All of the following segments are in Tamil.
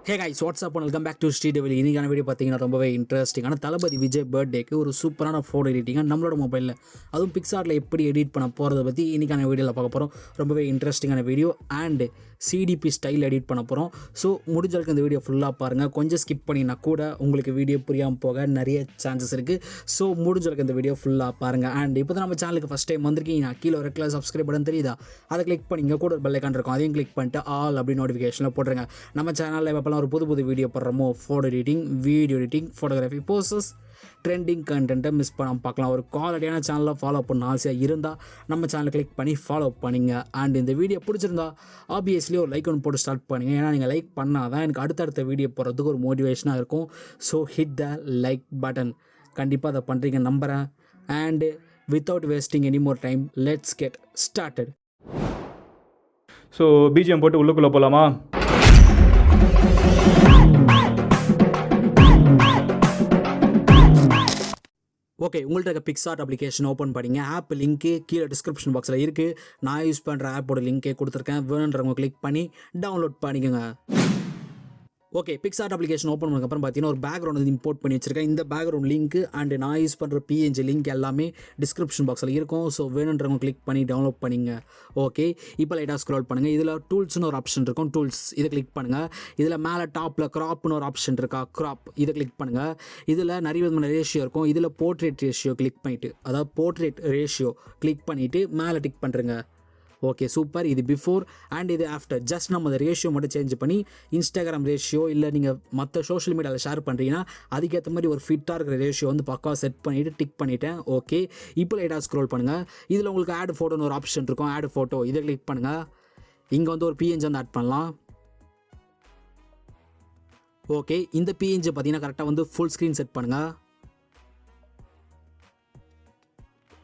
Hey guys, what's up and welcome back to Sri Divil. இன்னைக்கான வீடியோ பார்த்தீங்கன்னா ரொம்பவே இன்ட்ரெஸ்டிங்கான தளபதி விஜய் பர்த்டேக்கு ஒரு சூப்பரான ஃபோட்டோ எடிட்டிங்காக நம்மளோட மொபைலில் அதுவும் பிக்சார்ட்டில் எப்படி எடிட் பண்ண போகிறத பற்றி இன்னைக்கான வீடியோவில் பார்க்க போகிறோம். ரொம்பவே இன்ட்ரெஸ்டிங்கான video and CDP style edit பண்ண போகிறோம். ஸோ முடிஞ்சளவுக்கு இந்த வீடியோ ஃபுல்லாக பாருங்கள். கொஞ்சம் ஸ்கிப் பண்ணினா கூட உங்களுக்கு வீடியோ புரியாமல் போக நிறைய சான்சஸ் இருக்குது. ஸோ முடிஞ்சளவுக்கு இந்த வீடியோ ஃபுல்லாக பாருங்கள். அண்ட் இப்போ தான் நம்ம சேனலுக்கு ஃபஸ்ட் டைம் வந்திருக்கீங்க, கீழே ஒரு ரெட் கலர் சப்ஸ்கிரைப் பட்டன் தெரியுதா, அதை கிளிக் பண்ணிங்க, கூட ஒரு பெல் ஐக்கான் இருக்கும், அதையும் கிளிக் பண்ணிட்டு ஆல் அப்படி நோட்டிஃபிகேஷனில் போட்டுருங்க. நம்ம சேனலில் எப்போல்லாம் ஒரு புது வீடியோ போடுறோமோ, photo editing, video editing, photography, posters, trending கண்டென்ட்டை மிஸ் பண்ணாமல் பார்க்கலாம். ஒரு குவாலிட்டியான சேனலை ஃபாலோ பண்ண ஆசையாக இருந்தால் நம்ம சேனலை கிளிக் பண்ணி ஃபாலோ பண்ணிங்க. அண்ட் இந்த வீடியோ பிடிச்சிருந்தா ஆப்வியஸ்லி ஒரு லைக் ஒன்று போட்டு ஸ்டார்ட் பண்ணுங்கள். ஏன்னா நீங்கள் லைக் பண்ணால் தான் எனக்கு அடுத்தடுத்த வீடியோ போடுறதுக்கு ஒரு மோட்டிவேஷனாக இருக்கும். So hit the like button. கண்டிப்பாக அதை பண்ணுறீங்க நம்புகிறேன். And without wasting any more time, let's get started. So BGM போட்டு உள்ளுக்குள்ளே போகலாமா? ஓகே, உங்கள்கிட்ட இருக்க PicsArt அப்ளிகேஷன் ஓப்பன் பண்ணிங்க. ஆப் லிங்க்கு கீழே டிஸ்கிரிப்ஷன் பாக்ஸில் இருக்குது. நான் யூஸ் பண்ணுற ஆப்போட லிங்க்கே கொடுத்துருக்கேன். வேணுன்றவங்க கிளிக் பண்ணி டவுன்லோட் பண்ணிக்கோங்க. ஓகே, PicsArt அப்ளிகேஷன் ஓப்பன் பண்ணதுக்கப்புறம் பார்த்தீங்கன்னா ஒரு பேக்ரவுண்ட் வந்து இம்போர்ட் பண்ணி வச்சிருக்கேன். இந்த பேக்ரவுண்ட் லிங்க்கு அண்ட் நான் யூஸ் பண்ணுற PNG லிங்க் எல்லாமே டிஸ்கிரிப்ஷன் பாக்ஸில் இருக்கும். ஸோ வேணுன்றவங்க கிளிக் பண்ணி டவுன்லோட் பண்ணிங்க. ஓகே, இப்போ லைட்டாக ஸ்க்ரோல் பண்ணுங்கள். இதில் டூல்ஸ்னு ஒரு ஆப்ஷன் இருக்கும், டூல்ஸ் இதை கிளிக் பண்ணுங்கள். இதில் மேலே டாப்பில் க்ராப்னு ஒரு ஆப்ஷன் இருக்கா, க்ராப் இதை கிளிக் பண்ணுங்கள். இதில் நிறைய விதமான ரேஷியோ இருக்கும். இதில் போர்ட்ரேட் ரேஷியோ கிளிக் பண்ணிவிட்டு, அதாவது போர்ட்ரேட் ரேஷியோ கிளிக் பண்ணிவிட்டு மேலே டிக் பண்ணுறேங்க. Okay super. இது பிஃபோர் அண்ட் இது ஆஃப்டர். ஜஸ்ட் நம்ம அந்த ரேஷியோ மட்டும் சேஞ்ச் பண்ணி இன்ஸ்டாகிராம் ரேஷியோ இல்லை நீங்கள் மற்ற சோஷியல் மீடியாவில் ஷேர் பண்ணுறீங்கன்னா அதுக்கேற்ற மாதிரி ஒரு ஃபிட்டாக இருக்கிற ரேஷியோ வந்து பக்காவாக செட் பண்ணிவிட்டு டிக் பண்ணிவிட்டேன். ஓகே, இப்போ லைட்டாக ஸ்க்ரோல் பண்ணுங்கள். இதில் உங்களுக்கு ஆட் ஃபோட்டோன்னு ஒரு ஆப்ஷன் இருக்கும், ஆட் ஃபோட்டோ இதை கிளிக் பண்ணுங்கள். இங்கே வந்து ஒரு PNG வந்து ஆட் பண்ணலாம். ஓகே, இந்த PNG பார்த்தீங்கன்னா கரெக்டாக வந்து ஃபுல் ஸ்க்ரீன் செட் பண்ணுங்கள்.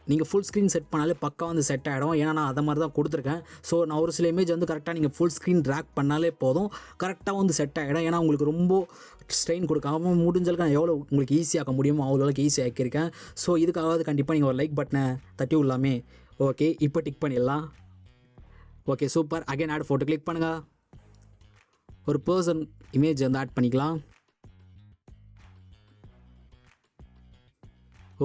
நீங்கள் ஃபுல் ஸ்க்ரீன் செட் பண்ணாலே பக்கா வந்து செட் ஆகிடும். ஏன்னா நான் அதை மாதிரி தான் கொடுத்துருக்கேன். ஸோ நான் ஒரு சில இமேஜ் வந்து கரெக்டாக நீங்கள் ஃபுல் ஸ்க்ரீன் ட்ராக் பண்ணாலே போதும், கரெக்டாக வந்து செட் ஆகிடும். ஏன்னா உங்களுக்கு ரொம்ப ஸ்ட்ரெயின் கொடுக்காம முடிஞ்சளவுக்கு நான் எவ்வளோ உங்களுக்கு ஈஸியாக்க முடியுமோ அவ்வளோக்கு ஈஸியாக ஆக்கியிருக்கேன். ஸோ இதுக்காவது கண்டிப்பாக நீங்கள் ஒரு லைக் பட்டனை தட்டி விடலாமே. ஓகே, இப்போ டிக் பண்ணிடலாம். Okay super. Again add photo click பண்ணுங்கள். ஒரு பர்சன் இமேஜ் வந்து ஆட் பண்ணிக்கலாம்.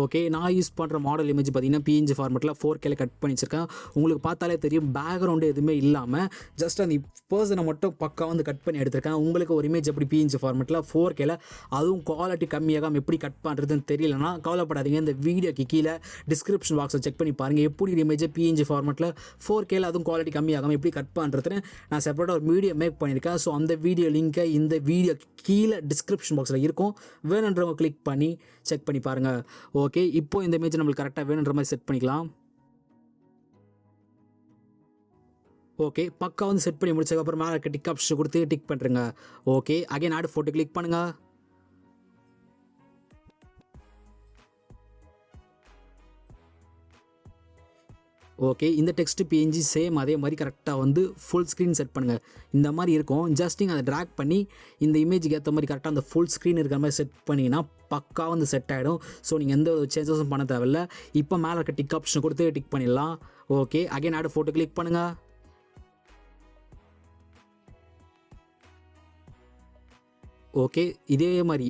ஓகே, நான் யூஸ் பண்ணுற மாடல் இமேஜ் பார்த்தீங்கன்னா PNG ஃபார்மெட்டில் 4Kல கட் பண்ணி வச்சுருக்கேன். உங்களுக்கு பார்த்தாலே தெரியும், பேக்ரவுண்டு எதுவுமே இல்லாமல் ஜஸ்ட் அந்த பர்சனை மட்டும் பக்கா வந்து கட் பண்ணி எடுத்திருக்கேன். உங்களுக்கு ஒரு இமேஜ் எப்படி PNG ஃபார்மெட்டில் 4Kல அதுவும் குவாலிட்டி கம்மியாகாமல் எப்படி கட் பண்ணுறதுன்னு தெரியலனா கவலைப்படாதீங்க. இந்த வீடியோக்கு கீழே டிஸ்கிரிப்ஷன் பாக்ஸை செக் பண்ணி பாருங்கள். எப்படி இமேஜை PNG ஃபார்மெட்டில் 4Kல அதுவும் குவாலிட்டி கம்மியாகாமல் எப்படி கட் பண்ணுறதுன்னு நான் செப்பரேட்டாக ஒரு வீடியோ மேக் பண்ணியிருக்கேன். ஸோ அந்த வீடியோ லிங்க்கை இந்த வீடியோ கீழே டிஸ்கிரிப்ஷன் பாக்ஸில் இருக்கும். வேணுன்றவங்க கிளிக் பண்ணி செக் பண்ணி பாருங்கள். ஓகே, இப்போ இந்த இமேஜ் நம்மளுக்கு கரெக்டாக வேணுன்ற மாதிரி செட் பண்ணிக்கலாம். ஓகே, பக்கா வந்து செட் பண்ணி முடிச்சதுக்கப்புறம் மேலே இருக்க டிக் ஆப்ஷன் கொடுத்து டிக் பண்ணுறேங்க. Okay, again add photo click பண்ணுங்கள். ஓகே, இந்த டெக்ஸ்ட் PNG சேம் அதே மாதிரி கரெக்டாக வந்து ஃபுல் ஸ்க்ரீன் செட் பண்ணுங்கள். இந்த மாதிரி இருக்கும். ஜஸ்ட் நீங்கள் அதை ட்ராக் பண்ணி இந்த இமேஜுக்கு ஏற்ற மாதிரி கரெக்டாக அந்த ஃபுல் ஸ்க்ரீன் இருக்கிற மாதிரி செட் பண்ணிங்கன்னா பக்கா வந்து செட் ஆகிடும். ஸோ நீங்கள் எந்த ஒரு சேஞ்சஸும் பண்ண தேவையில்லை. இப்போ மேலே இருக்க டிக் ஆப்ஷன் கொடுத்து டிக் பண்ணிடலாம். Okay, again add photo click பண்ணுங்கள். ஓகே, இதே மாதிரி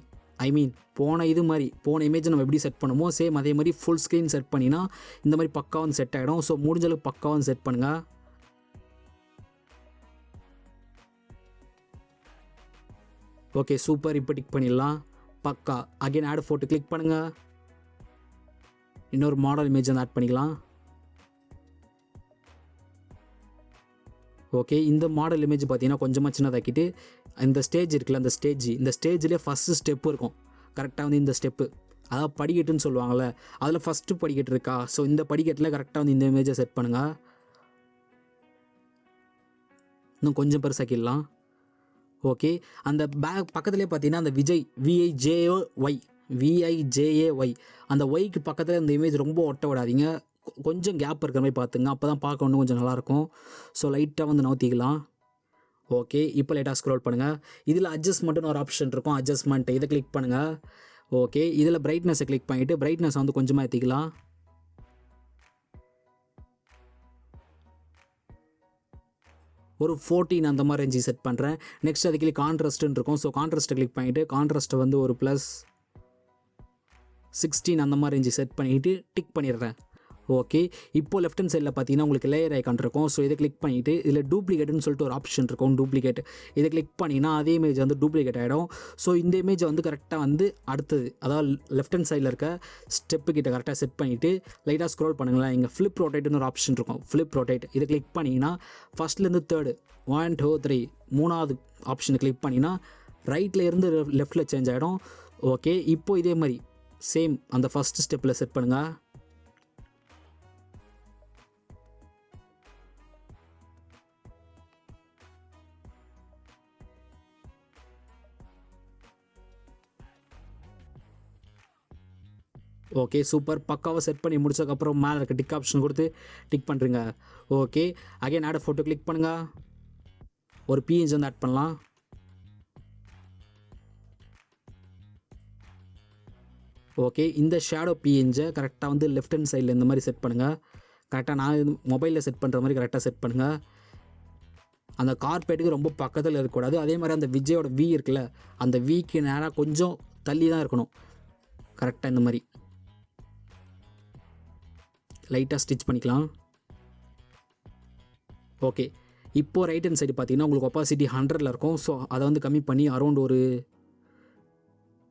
போன இமேஜ் நம்ம எப்படி செட் பண்ணுமோ சேம் அதே மாதிரி ஃபுல் ஸ்க்ரீன் செட் பண்ணினா இந்த மாதிரி பக்கா வந்து செட் ஆகிடும். ஸோ முடிஞ்சளவுக்கு பக்கா வந்து செட் பண்ணுங்கள். Okay super. இப்போ டிக் பண்ணிடலாம் பக்கா. அகைன் ஆட் ஃபோட்டோ கிளிக் பண்ணுங்கள். இன்னொரு மாடல் இமேஜ் வந்து ஆட் பண்ணிக்கலாம். ஓகே, இந்த மாடல் இமேஜ் பார்த்தீங்கன்னா கொஞ்சமாக சின்னதாக்கிட்டு இந்த ஸ்டேஜ் இருக்குல்ல, இந்த ஸ்டேஜ்லேயே ஃபஸ்ட்டு ஸ்டெப்பு இருக்கும். கரெக்டாக வந்து இந்த ஸ்டெப்பு, அதாவது படிக்கட்டுன்னு சொல்லுவாங்கள்ல, அதில் ஃபஸ்ட்டு படிக்கட்டு இருக்கா. ஸோ இந்த படிக்கட்டில் கரெக்டாக வந்து இந்த இமேஜை செட் பண்ணுங்கள். இன்னும் கொஞ்சம் பெருசாக்கிடலாம். ஓகே, அந்த பேக் பக்கத்துலேயே பார்த்தீங்கன்னா அந்த விஜய் VIJAY அந்த ஒய்க்கு பக்கத்தில் இந்த இமேஜ் ரொம்ப ஒட்ட விடாதீங்க. கொஞ்சம் கேப் இருக்கிற மாதிரி பார்த்துங்க, அப்போ தான் பார்க்க இன்னும் கொஞ்சம் நல்லாயிருக்கும். ஸோ லைட்டாக வந்து நவுத்திக்கலாம். ஓகே, இப்போ லைட்டாக ஸ்க்ரோல் பண்ணுங்கள். இதில் அட்ஜஸ்ட்மெண்ட்டுன்னு ஒரு ஆப்ஷன் இருக்கும், அட்ஜஸ்ட்மெண்ட் இதை கிளிக் பண்ணுங்கள். ஓகே, இதில் பிரைட்னஸை கிளிக் பண்ணிவிட்டு பிரைட்னஸ் வந்து கொஞ்சமாக ஏற்றிக்கலாம். ஒரு 14 அந்த மாதிரி ரேஞ்சு செட் பண்ணுறேன். நெக்ஸ்ட் அதுக்கு கான்ட்ராஸ்ட்டுன்னு இருக்கும். ஸோ கான்ட்ராஸ்ட்டை கிளிக் பண்ணிவிட்டு கான்ட்ராஸ்ட்டை வந்து ஒரு +16 அந்த மாதிரி ரேஞ்சு செட் பண்ணிவிட்டு டிக் பண்ணிடுறேன். ஓகே, இப்போது லெஃப்ட் ஹேண்ட் சைடில் பார்த்தீங்கன்னா உங்களுக்கு லேயர் ஐக்கான் இருக்கும். ஸோ இதை கிளிக் பண்ணிவிட்டு இதில் டூப்ளிகேட்னு சொல்லிட்டு ஒரு ஆப்ஷன் இருக்கும், டூப்ளிகேட். இதை கிளிக் பண்ணிங்கன்னா அதே இமேஜ் வந்து டூப்ளிகேட் ஆகிடும். ஸோ இந்த இமேஜை வந்து கரெக்டாக வந்து அடுத்தது, அதாவது லெஃப்ட் ஹேண்ட் சைடில் இருக்க ஸ்டெப்பு கிட்ட கரெக்டாக செட் பண்ணிவிட்டு லைட்டாக ஸ்க்ரோல் பண்ணுங்களேன். இங்கே ஃப்ளிப் ரொட்டேட்னு ஒரு ஆப்ஷன் இருக்கும், ஃப்ளிப் ரொட்டேட். இதை கிளிக் பண்ணிங்கன்னா ஃபஸ்ட்லேருந்து தேர்டு 1 2 3 மூணாவது ஆப்ஷனை கிளிக் பண்ணிங்கன்னா ரைட்டில் இருந்து லெஃப்ட்டில் சேஞ்ச் ஆகிடும். ஓகே, இப்போது இதே மாதிரி சேம் அந்த ஃபஸ்ட்டு ஸ்டெப்பில் செட் பண்ணுங்கள். Okay, super. பக்காவாக செட் பண்ணி முடிச்சதுக்கப்புறம் மேலே இருக்க டிக் ஆப்ஷன் கொடுத்து டிக் பண்ணுறீங்க. Okay, again add photo click பண்ணுங்கள். ஒரு பிஎன்ஜி வந்து ஆட் பண்ணலாம். ஓகே, இந்த ஷேடோ பிஎன்ஜை கரெக்டாக வந்து லெஃப்ட் ஹேண்ட் சைடில் இந்த மாதிரி செட் பண்ணுங்கள். கரெக்டாக நான் மொபைலில் செட் பண்ணுற மாதிரி கரெக்டாக செட் பண்ணுங்கள். அந்த கார்பெட்டுக்கு ரொம்ப பக்கத்தில் இருக்கக்கூடாது. அதே மாதிரி அந்த விஜயோட வி இருக்குல்ல, அந்த விக்கு நேராக கொஞ்சம் தள்ளி தான் இருக்கணும். கரெக்டாக இந்த மாதிரி லைட்டாக ஸ்டிச் பண்ணிக்கலாம். ஓகே, இப்போது ரைட் ஹேண்ட் சைடு பார்த்தீங்கன்னா உங்களுக்கு ஒப்பாசிட்டி 100ல் இருக்கும். ஸோ அதை வந்து கம்மி பண்ணி அரௌண்ட் ஒரு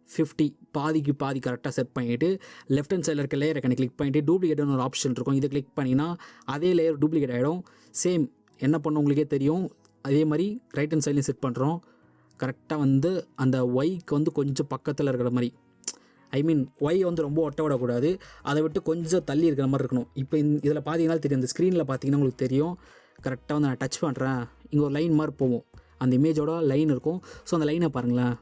50 பாதிக்கு பாதி கரெக்டாக செட் பண்ணிவிட்டு லெஃப்ட் ஹேண்ட் சைடில் இருக்க லேயரை கிளிக் பண்ணிவிட்டு டூப்ளிகேட்னு ஒரு ஆப்ஷன் இருக்கும். இதை கிளிக் பண்ணிங்கன்னா அதே லேயர் டூப்ளிகேட் ஆகிடும். சேம் என்ன பண்ண உங்களுக்கே தெரியும். அதே மாதிரி ரைட் ஹேண்ட் சைட்லையும் செட் பண்ணுறோம். கரெக்டாக வந்து அந்த ஒய்க்கு வந்து கொஞ்சம் பக்கத்தில் இருக்கிற மாதிரி, ஐ மீன் ஒய் வந்து ரொம்ப ஒட்ட விடக்கூடாது, அதை விட்டு கொஞ்சம் தள்ளி இருக்கிற மாதிரி இருக்கணும். இப்போ இதில் பார்த்தீங்கன்னா தெரியும், இந்த ஸ்க்ரீனில் பார்த்தீங்கன்னா உங்களுக்கு தெரியும். கரெக்டாக வந்து நான் டச் பண்ணுறேன், இங்கே ஒரு லைன் மாதிரி போவோம், அந்த இமேஜோட லைன் இருக்கும். ஸோ அந்த லைனை பாருங்களேன்,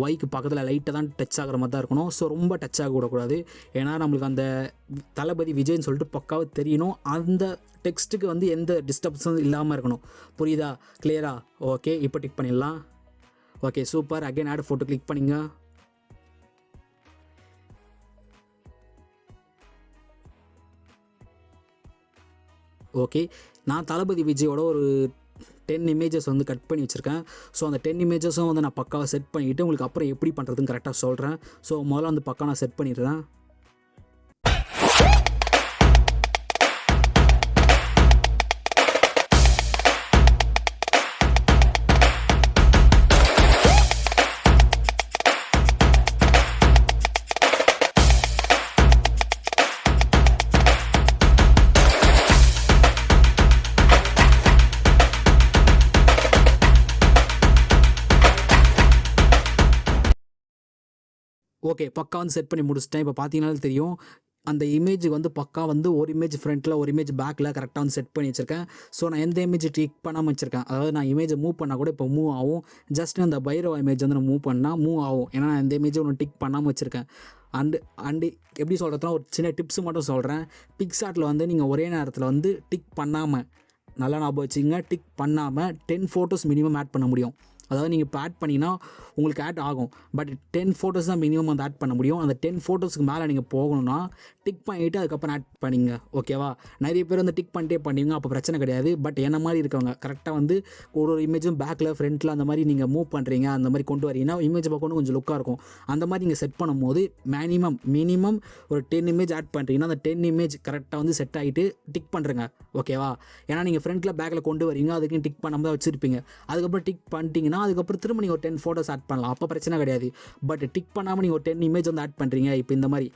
ஒய்க்கு பக்கத்தில் லைட்டாக தான் டச் ஆகிற மாதிரி தான் இருக்கணும். ஸோ ரொம்ப டச் ஆக விடக்கூடாது. ஏன்னா நம்மளுக்கு அந்த தளபதி விஜய்ன்னு சொல்லிட்டு பக்காவாக தெரியணும். அந்த டெக்ஸ்ட்டுக்கு வந்து எந்த டிஸ்டர்பன்ஸும் இல்லாமல் இருக்கணும். புரியுதா? கிளியரா? ஓகே, இப்போ டிக் பண்ணிடலாம். Okay, super. Again add photo click பண்ணிங்க. ஓகே, நான் தளபதி விஜயோட ஒரு 10 இமேஜஸ் வந்து கட் பண்ணி வச்சுருக்கேன். ஸோ அந்த 10 இமேஜஸும் வந்து நான் பக்காவாக செட் பண்ணிவிட்டு உங்களுக்கு அப்புறம் எப்படி பண்ணுறதுன்னு கரெக்டாக சொல்கிறேன். ஸோ முதல்ல வந்து பக்கா நான் செட் பண்ணிடுறேன். ஓகே, பக்கா வந்து செட் பண்ணி முடிச்சிட்டேன். இப்போ பார்த்தீங்கன்னாலும் தெரியும், அந்த இமேஜ் வந்து பக்கா வந்து ஒரு இமேஜ் ஃப்ரண்ட்டில் ஒரு இமேஜ் பேக்கில் கரெக்டாக வந்து செட் பண்ணி வச்சுருக்கேன். ஸோ நான் எந்த இமேஜ் டிக் பண்ணாமல் வச்சுருக்கேன். அதாவது நான் இமேஜை மூவ் பண்ணால் கூட இப்போ மூவ் ஆகும். ஜஸ்ட் அந்த பைரவ இமேஜ் வந்து நான் மூவ் பண்ணால் மூவ் ஆகும். ஏன்னா நான் எந்த இமேஜும் ஒன்று டிக் பண்ணாமல் வச்சுருக்கேன். அண்டு எப்படி சொல்கிறதுனா ஒரு சின்ன டிப்ஸ் மட்டும் சொல்கிறேன். பிக்ஸார்ட்டில் வந்து நீங்கள் ஒரே நேரத்தில் வந்து டிக் பண்ணாமல், நல்லா ஞாபகம் வச்சுங்க, டிக் பண்ணாமல் 10 ஃபோட்டோஸ் மினிமம் ஆட் பண்ண முடியும். அதாவது நீங்கள் இப்போ ஆட் பண்ணிங்கன்னா உங்களுக்கு ஆட் ஆகும். பட் 10 ஃபோட்டோஸ் தான் மினிமம் வந்து ஆட் பண்ண முடியும். அந்த 10 ஃபோட்டோஸ்க்கு மேலே நீங்கள் போகணும்னா டிக் பண்ணிவிட்டு அதுக்கப்புறம் ஆட் பண்ணிங்க. ஓகேவா? நிறைய பேர் வந்து டிக் பண்ணிட்டே பண்ணுவீங்க, அப்போ பிரச்சனை கிடையாது. பட் என்ன மாதிரி இருக்கவங்க கரெக்டாக வந்து ஒரு இமேஜும் பேக்கில் ஃப்ரண்ட்டில் அந்த மாதிரி நீங்கள் மூவ் பண்ணுறீங்க, அந்த மாதிரி கொண்டு வரீங்கன்னா இமேஜ் பார்க்கணும் கொஞ்சம் லுக்காக இருக்கும். அந்த மாதிரி நீங்கள் செட் பண்ணும்போது மினிமம் ஒரு 10 இமேஜ் ஆட் பண்ணுறீங்கன்னா அந்த 10 இமேஜ் கரெக்டாக வந்து செட் ஆகிட்டு டிக் பண்ணுறங்க. ஓகேவா? ஏன்னா நீங்கள் ஃப்ரண்ட்டில் பேக்கில் கொண்டு வரீங்க, அதுக்கும் டிக் பண்ணாமல் தான் வச்சுருப்பீங்க. அதுக்கப்புறம் டிக் பண்ணிட்டீங்கன்னா அதுக்கப்புறம் திரும்ப நீங்கள் ஒரு 10 ஃபோட்டோஸ் ஆட் பண்ணலாம், அப்போ பிரச்சனை கிடையாது. பட் டிக் பண்ணாமல் நீங்கள் ஒரு 10 இமேஜ் வந்து ஆட் பண்ணுறீங்க. இப்போ இந்த மாதிரி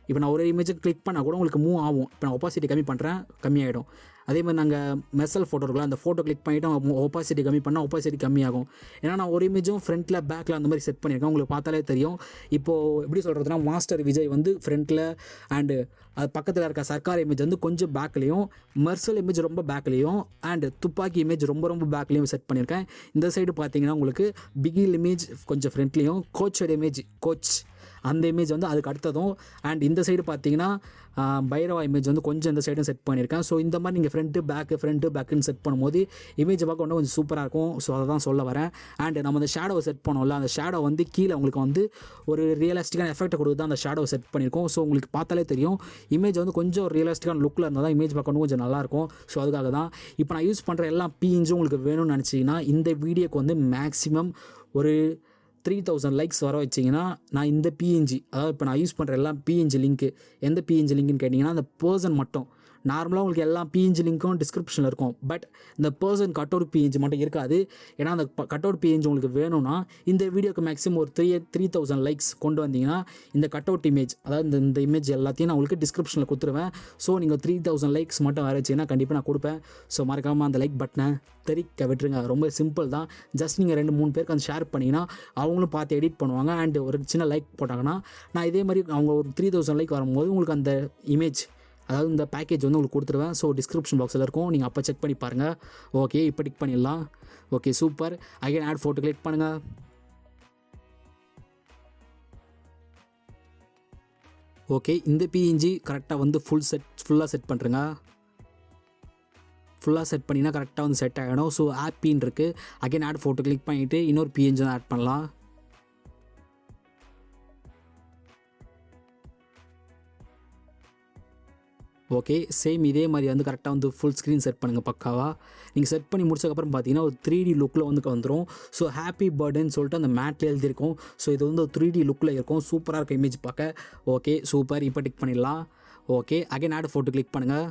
இப்போ நான் ஒரு இமேஜை கிளிக் பண்ணால் கூட உங்களுக்கு மூவ் ஆகும். இப்போ நான் ஒப்பாசிட்டி கம்மி பண்ணுறேன், கம்மியாகிடும். அதே மாதிரி நாங்கள் மெசல் ஃபோட்டோ இருக்கலாம், அந்த ஃபோட்டோ கிளிக் பண்ணிவிட்டு ஒப்பாசிட்டி கம்மி பண்ணால் ஒப்பாசிட்டி கம்மியாகும். ஏன்னா நான் ஒரு இமேஜும் ஃப்ரண்ட்டில் பேக்கில் அந்த மாதிரி செட் பண்ணியிருக்கேன். உங்களுக்கு பார்த்தாலே தெரியும். இப்போது எப்படி சொல்கிறதுனா, மாஸ்டர் விஜய் வந்து ஃப்ரண்ட்டில் அண்டு அது பக்கத்தில் இருக்க சர்க்கார் இமேஜ் வந்து கொஞ்சம் பேக்லேயும், மெர்சல் இமேஜ் ரொம்ப பேக்லேயும், அண்டு துப்பாக்கி இமேஜ் ரொம்ப பேக்லேயும் செட் பண்ணியிருக்கேன். இந்த சைடு பார்த்தீங்கன்னா உங்களுக்கு பிகில் இமேஜ் கொஞ்சம் ஃப்ரண்ட்லேயும், கோச்சோட இமேஜ் கோச் அந்த இமேஜ் வந்து அதுக்கு அடுத்ததும். அண்ட் இந்த சைடு பார்த்தீங்கன்னா பைரவா இமேஜ் வந்து கொஞ்சம் இந்த சைடும் செட் பண்ணியிருக்கேன். ஸோ இந்த மாதிரி நீங்கள் ஃப்ரண்ட்டு பேக்குன்னு செட் பண்ணும்போது இமேஜை பார்க்க இன்னும் கொஞ்சம் சூப்பராக இருக்கும். ஸோ அதை தான் சொல்ல வரேன். அண்ட் நம்ம அந்த ஷேடோவை செட் பண்ணோம்ல, அந்த ஷேடோ வந்து கீழே உங்களுக்கு வந்து ஒரு ரியலிஸ்டிக்கான எஃபெக்ட் கொடுத்து தான் அந்த ஷேடோவை செட் பண்ணியிருக்கோம். ஸோ உங்களுக்கு பார்த்தாலே தெரியும் இமேஜ் வந்து கொஞ்சம் ரியலிஸ்டிக்கான லுக்கில் இருந்தால் தான் இமேஜ் பார்க்கணும் கொஞ்சம் நல்லாயிருக்கும். ஸோ அதுக்காக தான் இப்போ நான் யூஸ் பண்ணுற எல்லா பிஎன்ஜும் உங்களுக்கு வேணும்னு நினச்சிங்கன்னா இந்த வீடியோக்கு வந்து மேக்ஸிமம் ஒரு 3000 லைக்ஸ் வர வச்சிங்கன்னா நான் இந்த பிஎன்ஜி, அதாவது இப்போ நான் யூஸ் பண்ணுற எல்லாம் பிஎன்ஜி லிங்க்கு, எந்த பிஎன்ஜி லிங்க்குன்னு கேட்டிங்கன்னா அந்த பர்சன் மட்டும். நார்மலாக உங்களுக்கு எல்லா பிஎன்ஜி லிங்க்கும் டிஸ்கிரிப்ஷனில் இருக்கும். பட் இந்த பர்சன் கட் அவுட் பிஎன்ஜி மட்டும் இருக்காது. ஏன்னா அந்த கட் அவுட் பிஎன்ஜி உங்களுக்கு வேணும்னா இந்த வீடியோக்கு மேக்ஸிமம் ஒரு 3000 லைக்ஸ் கொண்டு வந்தீங்கன்னா இந்த கட் அவுட் இமேஜ், அதாவது இந்த இமேஜ் எல்லாத்தையும் நான் உங்களுக்கு டிஸ்கிரிப்ஷனில் கொடுத்துருவேன். ஸோ நீங்கள் 3000 லைக்ஸ் மட்டும் வர வச்சிங்கன்னா கண்டிப்பாக நான் கொடுப்பேன். ஸோ மறக்காமல் அந்த லைக் பட்டனை தெரிக்க விட்டுருங்க. ரொம்ப சிம்பிள் தான். ஜஸ்ட் நீங்கள் 2-3 பேருக்கு அந்த ஷேர் பண்ணிங்கன்னா அவங்களும் பார்த்து எடிட் பண்ணுவாங்க. அண்ட் ஒரு சின்ன லைக் போட்டாங்கன்னா நான் இதே மாதிரி அவங்க ஒரு 3000 லைக் வரும்போது உங்களுக்கு அந்த இமேஜ், அதாவது இந்த பேக்கேஜ் வந்து உங்களுக்கு கொடுத்துருவேன். ஸோ டிஸ்கிரிப்ஷன் பாக்ஸில் இருக்கும், நீங்கள் அப்போ செக் பண்ணி பாருங்கள். ஓகே, இப்போ டிக் பண்ணிடலாம். Okay super. Again add photo click பண்ணுங்கள். ஓகே, இந்த பிஎன்ஜி கரெக்டாக வந்து ஃபுல்லாக செட் பண்ணுறேங்க. ஃபுல்லாக செட் பண்ணினா கரெக்டாக வந்து செட் ஆகிடும். ஸோ ஆப்பின்னு இருக்குது. அகைன் ஆட் ஃபோட்டோ கிளிக் பண்ணிவிட்டு இன்னொரு பிஎன்ஜி தான் ஆட் பண்ணலாம். ஓகே, சேம் இதே மாதிரி வந்து கரெக்டாக வந்து ஃபுல் ஸ்க்ரீன் செட் பண்ணுங்கள் பக்காவாக. நீங்கள் செட் பண்ணி முடிச்சதுக்கப்புறம் பார்த்தீங்கன்னா ஒரு 3D லுக்கில் வந்து வந்துடும். ஸோ ஹாப்பி பர்த்டேன்னு சொல்லிட்டு அந்த மேட்டில் எழுதியிருக்கும். ஸோ இது வந்து ஒரு 3D லுக்கில் இருக்கும். சூப்பராக இருக்கும் இமேஜ் பார்க்க. Okay super. இப்போ டிக் பண்ணிடலாம். Okay, again add photo click பண்ணுங்கள்.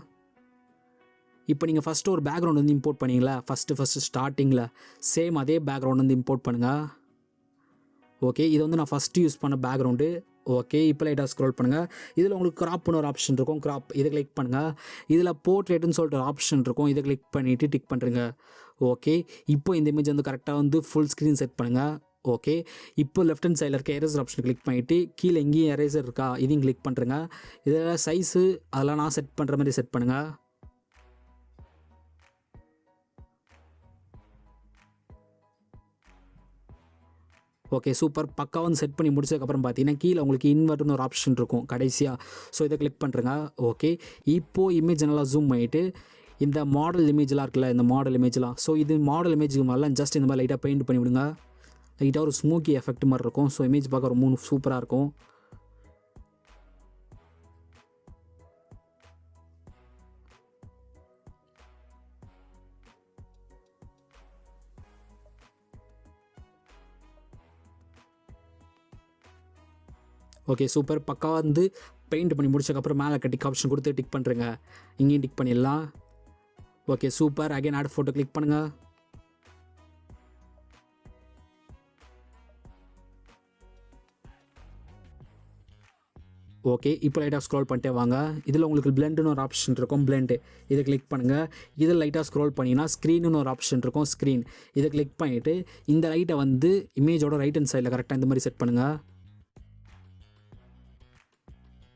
இப்போ நீங்கள் ஃபஸ்ட்டு ஒரு பேக்ரவுண்ட் வந்து இம்போர்ட் பண்ணிங்களா, ஃபஸ்ட்டு ஸ்டார்டிங்கில் சேம் அதே பேக்ரவுண்ட் வந்து இம்போர்ட் பண்ணுங்கள். ஓகே, இது வந்து நான் ஃபஸ்ட்டு யூஸ் பண்ண பேக்ரவுண்டு. ஓகே, இப்போ லைட்டாக ஸ்க்ரோல் பண்ணுங்கள். இதில் உங்களுக்கு கிராப்னு ஒரு ஆப்ஷன் இருக்கும். கிராப் இதை கிளிக் பண்ணுங்கள். இதில் போர்ட்ரேட்டுன்னு சொல்லிட்டு ஒரு ஆப்ஷன் இருக்கும். இதை கிளிக் பண்ணிவிட்டு டிக் பண்ணுறீங்க. ஓகே, இப்போ இந்த இமேஜ் வந்து கரெக்டாக வந்து ஃபுல் ஸ்க்ரீன் செட் பண்ணுங்கள். ஓகே, இப்போ லெஃப்ட் ஹேண்ட் சைடில் இருக்க எரேசர் ஆப்ஷன் கிளிக் பண்ணிவிட்டு கீழே எங்கேயும் எரேசர் இருக்கா இதையும் கிளிக் பண்ணுறேங்க. இதில் சைஸு அதெல்லாம் நான் செட் பண்ணுற மாதிரி செட் பண்ணுங்கள். Okay super. பக்கா வந்து செட் பண்ணி முடிச்சதுக்கப்புறம் பார்த்தீங்கன்னா கீழே உங்களுக்கு இன்வெர்ட்னு ஒரு ஆப்ஷன் இருக்கும் கடைசியாக. ஸோ இதை கிளிக் பண்ணுறேங்க. ஓகே, இப்போது இமேஜ் நல்லா ஜூம் பண்ணிவிட்டு இந்த மாடல் இமேஜ்லாம் இருக்குல்ல, இந்த மாடல் இமேஜ்லாம், ஸோ இது மாடல் இமேஜுக்கு மேலாம் ஜஸ்ட் இந்த மாதிரி லைட்டாக பெயிண்ட் பண்ணி விடுங்க. லைட்டாக ஒரு ஸ்மோக்கி எஃபெக்ட் மாதிரி இருக்கும். ஸோ இமேஜ் பார்க்க ரொம்ப சூப்பராக இருக்கும். Okay super. பக்காவாக வந்து பெயிண்ட் பண்ணி முடிச்சதுக்கப்புறம் மேலே டிக் ஆப்ஷன் கொடுத்து டிக் பண்ணுறேங்க. இங்கேயும் டிக் பண்ணிடலாம். Okay super. Again add photo click பண்ணுங்கள். ஓகே, இப்போ லைட்டாக ஸ்க்ரோல் பண்ணிட்டே வாங்க. இதில் உங்களுக்கு பிளெண்டுன்னு ஒரு ஆப்ஷன் இருக்கும். பிளெண்டு இதை கிளிக் பண்ணுங்கள். இதில் லைட்டாக ஸ்க்ரோல் பண்ணிங்கன்னா ஸ்க்ரீனுன்னு ஒரு ஆப்ஷன் இருக்கும். ஸ்க்ரீன் இதை கிளிக் பண்ணிவிட்டு இந்த லைட்டை வந்து இமேஜோட ரைட் ஹேண்ட் சைடில் கரெக்டாக இந்த மாதிரி செட் பண்ணுங்கள்.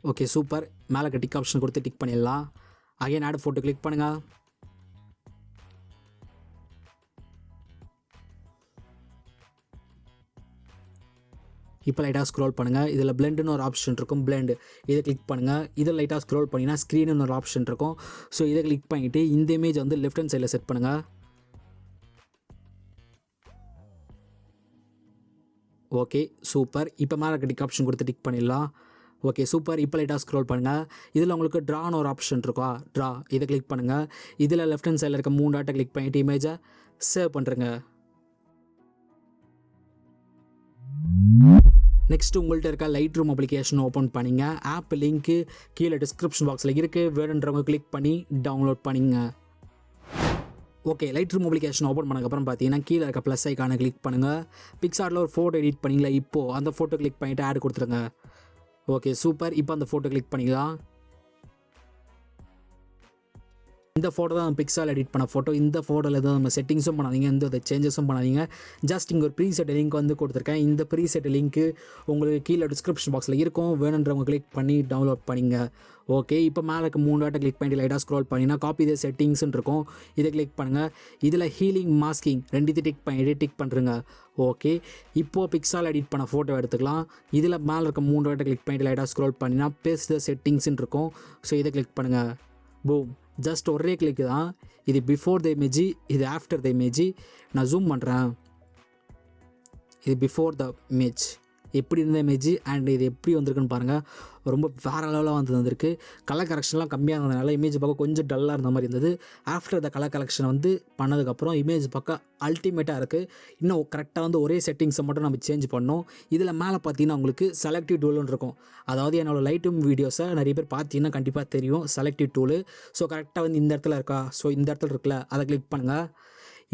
Okay super. மேலே டிக் ஆப்ஷன் கொடுத்து டிக் பண்ணிடலாம். அகைன் ஆட் ஃபோட்டோ கிளிக் பண்ணுங்கள். இப்போ லைட்டாக ஸ்க்ரோல் பண்ணுங்கள். இதில் பிளெண்டுன்னு ஒரு ஆப்ஷன் இருக்கும். பிளெண்டு இதை கிளிக் பண்ணுங்கள். இதில் லைட்டாக ஸ்க்ரோல் பண்ணிங்கன்னா ஸ்க்ரீனுன்னு ஒரு ஆப்ஷன் இருக்கும். ஸோ இதை கிளிக் பண்ணிவிட்டு இந்த இமேஜ் வந்து லெஃப்ட் ஹேண்ட் சைடில் செட் பண்ணுங்கள். Okay super. இப்போ மேலே டிக் ஆப்ஷன் கொடுத்து டிக் பண்ணிடலாம். Okay super. இப்போ லைட்டாக ஸ்க்ரோல் பண்ணுங்கள். இதில் உங்களுக்கு ட்ரான்னு ஒரு ஆப்ஷன் இருக்கா, ட்ரா இதை கிளிக் பண்ணுங்கள். இதில் லெஃப்ட் ஹேண்ட் சைடில் இருக்க 3 டாட்டை கிளிக் பண்ணிவிட்டு இமேஜை சேவ் பண்ணுறேங்க. நெக்ஸ்ட்டு உங்கள்கிட்ட இருக்க லைட் ரூம் அப்ளிகேஷன் ஓப்பன் பண்ணிங்க. ஆப் லிங்க்கு கீழே டிஸ்கிரிப்ஷன் பாக்ஸில் இருக்குது. வேணுன்றவங்க கிளிக் பண்ணி டவுன்லோட் பண்ணிங்க. Okay, Lightroom application open பண்ணக்கப்புறம் பார்த்தீங்கன்னா கீழே இருக்க ப்ளஸ் ஐக்கானை கிளிக் பண்ணுங்கள். பிக்சார்ட்டில் ஒரு ஃபோட்டோ எடிட் பண்ணிங்களா, இப்போது அந்த ஃபோட்டோ கிளிக் பண்ணிவிட்டு ஆட் கொடுத்துருங்க. Okay super. இப்போ அந்த ஃபோட்டோ கிளிக் பண்ணிக்கலாம். இந்த ஃபோட்டோ தான் பிக்ஸால் எடிட் பண்ண ஃபோட்டோ. இந்த ஃபோட்டோவில் எதுவும் நம்ம செட்டிங்ஸும் பண்ணாதீங்க, எந்த ஒரு சேஞ்சஸும் பண்ணாதீங்க. ஜஸ்ட் இங்கே ஒரு ப்ரீசெட் லிங்க் வந்து கொடுத்துருக்கேன். இந்த ப்ரீசெட் லிங்க்கு உங்களுக்கு கீழே டிஸ்கிரிப்ஷன் பாக்ஸில் இருக்கும், வேணுன்றவங்க கிளிக் பண்ணி டவுன்லோட் பண்ணிங்க. ஓகே, இப்போ மேலே இருக்க 3 டாட்டை கிளிக் பண்ணி லைட்டாக ஸ்க்ரோல் பண்ணிங்கன்னா காப்பி த செட்டிங்ஸ்ன்னு இருக்கும், இதை கிளிக் பண்ணுங்கள். இதில் ஹீலிங் மாஸ்கிங் ரெண்டுத்தையும் டிக் பண்ணுறங்க. ஓகே, இப்போது பிக்ஸால் எடிட் பண்ண ஃபோட்டோ எடுத்துக்கலாம். இதில் மேலே இருக்க 3 டாட்டை கிளிக் பண்ணி லைட்டாக ஸ்க்ரோல் பண்ணினா பேஸ்ட் த செட்டிங்ஸ்ன்னு இருக்கும், ஸோ இதை கிளிக் பண்ணுங்கள். பூம், ஜஸ்ட் ஒரே கிளிக்கு தான். இது பிஃபோர் த இமேஜ், இது ஆஃப்டர் த இமேஜ். நான் ஜூம் பண்ணுறேன். இது பிஃபோர் த இமேஜ் எப்படி இருந்த இமேஜ் அண்ட் இது எப்படி வந்திருக்குன்னு பாருங்கள். ரொம்ப வேறு லெவலாக வந்திருக்கு. கலர் கரெக்ஷன்லாம் கம்மியாக இருந்ததுனால இமேஜ் பார்க்க கொஞ்சம் டல்லாக இருந்த மாதிரி இருந்தது. ஆஃப்டர் த கலர் கரெக்ஷன் வந்து பண்ணதுக்கப்புறம் இமேஜ் பார்க்க அல்டிமேட்டாக இருக்குது. இன்னும் கரெக்டாக வந்து ஒரே செட்டிங்ஸை மட்டும் நம்ம சேஞ்ச் பண்ணோம். இதில் மேலே பார்த்தீங்கன்னா உங்களுக்கு செலக்டிவ் டூல்னு இருக்கும். அதாவது என்னோடய லைட்டும் வீடியோஸை நிறைய பேர் பார்த்தீங்கன்னா கண்டிப்பாக தெரியும் செலக்டிவ் டூலு. ஸோ கரெக்டாக வந்து இந்த இடத்துல இருக்கா, ஸோ இந்த இடத்துல இருக்குல்ல, அதை கிளிக் பண்ணுங்கள்.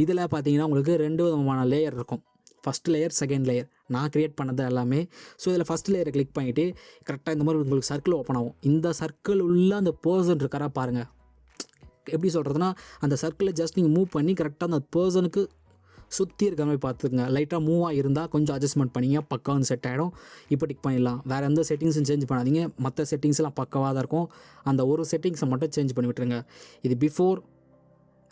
இதில் பார்த்தீங்கன்னா உங்களுக்கு 2 விதமான லேயர் இருக்கும். First layer, second layer. நான் க்ரியேட் பண்ணது எல்லாமே. ஸோ இதில் ஃபஸ்ட் லேயரை கிளிக் பண்ணிவிட்டு கரெக்டாக இந்த மாதிரி உங்களுக்கு சர்க்கிள் ஓப்பன் ஆகும். இந்த சர்க்கிள் உள்ள அந்த பர்சன் இருக்காரா பாருங்கள். எப்படி சொல்கிறதுனா, அந்த சர்க்கிளை ஜஸ்ட் நீங்கள் மூவ் பண்ணி கரெக்டாக அந்த பர்சனுக்கு சுற்றி இருக்க மாதிரி பார்த்துக்குங்க. லைட்டாக மூவாக இருந்தால் கொஞ்சம் அட்ஜஸ்ட்மெண்ட் பண்ணிங்க, பக்காவும் செட் ஆகிடும். இப்போ டிக் பண்ணிடலாம். வேறு எந்த செட்டிங்ஸும் சேஞ்ச் பண்ணாதீங்க, மற்ற செட்டிங்ஸ்லாம் பக்கவாக தான் இருக்கும். அந்த ஒரு செட்டிங்ஸை மட்டும் சேஞ்ச் பண்ணி விட்டுருங்க. இது பிஃபோர்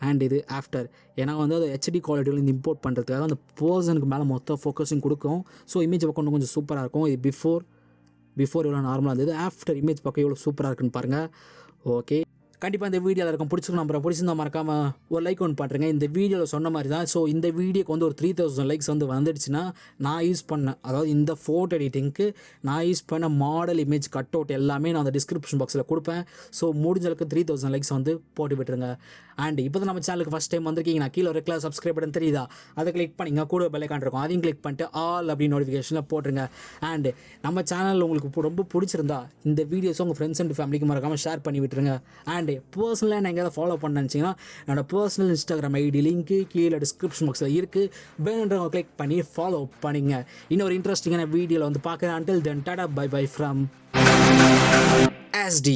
அண்ட் இது ஆஃப்டர். ஏன்னா வந்து அது ஹெச்டி குவாலிட்டியில் இந்த இம்போர்ட் பண்ணுறதுக்காக அந்த பர்சனுக்கு மேலே மொத்த ஃபோக்கஸிங் கொடுக்கும். ஸோ இமேஜ் பக்கம் கொஞ்சம் சூப்பராக இருக்கும். இது பிஃபோர் எவ்வளோ நார்மலாக இருந்தது, ஆஃப்டர் இமேஜ் பக்கம் எவ்வளோ சூப்பராக இருக்குன்னு பாருங்கள். ஓகே, கண்டிப்பாக இந்த வீடியோவில் இருக்கும் பிடிச்சிருக்கும் நம்புறேன். பிடிச்சிருந்தா மறக்காமல் ஒரு லைக் ஒன்று பண்ணுறேங்க. இந்த வீடியோவில் சொன்ன மாதிரி தான். ஸோ இந்த வீடியோக்கு வந்து ஒரு 3000 லைக்ஸ் வந்து வந்துடுச்சுன்னா நான் யூஸ் பண்ணேன், அதாவது இந்த ஃபோட்டோ எடிட்டிங்க்கு நான் யூஸ் பண்ண மாடல் இமேஜ் கட் அவுட் எல்லாமே நான் அந்த டிஸ்கிரிப்ஷன் பாக்ஸில் கொடுப்பேன். ஸோ முடிஞ்சளவுக்கு 3000 லைக்ஸ் வந்து போட்டு விட்டுருங்க. அண்ட் இப்போ தான் நம்ம சேனலுக்கு ஃபஸ்ட் டைம் வந்திருக்கீங்கன்னா கீழே ஒரு ரெக்லா சப்ஸ்கிரைப் பட்டன் தெரியுதா, அதை கிளிக் பண்ணிங்க. கூட பெல் ஐகான் இருக்கும், அதையும் கிளிக் பண்ணிட்டு ஆல் அப்படின்னு நோட்டிஃபிகேஷனில் போட்டுருங்க. அண்ட் நம்ம சேனல் உங்களுக்கு ரொம்ப பிடிச்சிருந்தா இந்த வீடியோஸ் உங்கள் ஃப்ரெண்ட்ஸ் அண்ட் ஃபேமிலிக்கு மறக்காமல் ஷேர் பண்ணி விட்டுருங்க. அண்ட் பர்சனலாக எங்கேயாவது ஃபாலோ பண்ண நினச்சிங்கன்னா என்னோடய பர்சனல் இன்ஸ்டாகிராம் ஐடி லிங்க்கு கீழே டிஸ்கிரிப்ஷன் பாக்ஸில் இருக்குது, வேணுன்றவங்க கிளிக் பண்ணி ஃபாலோ பண்ணிங்க. இன்னொரு இன்ட்ரெஸ்டிங்கான வீடியோவில் வந்து பார்க்குறேன். until then tata bye bye from SD.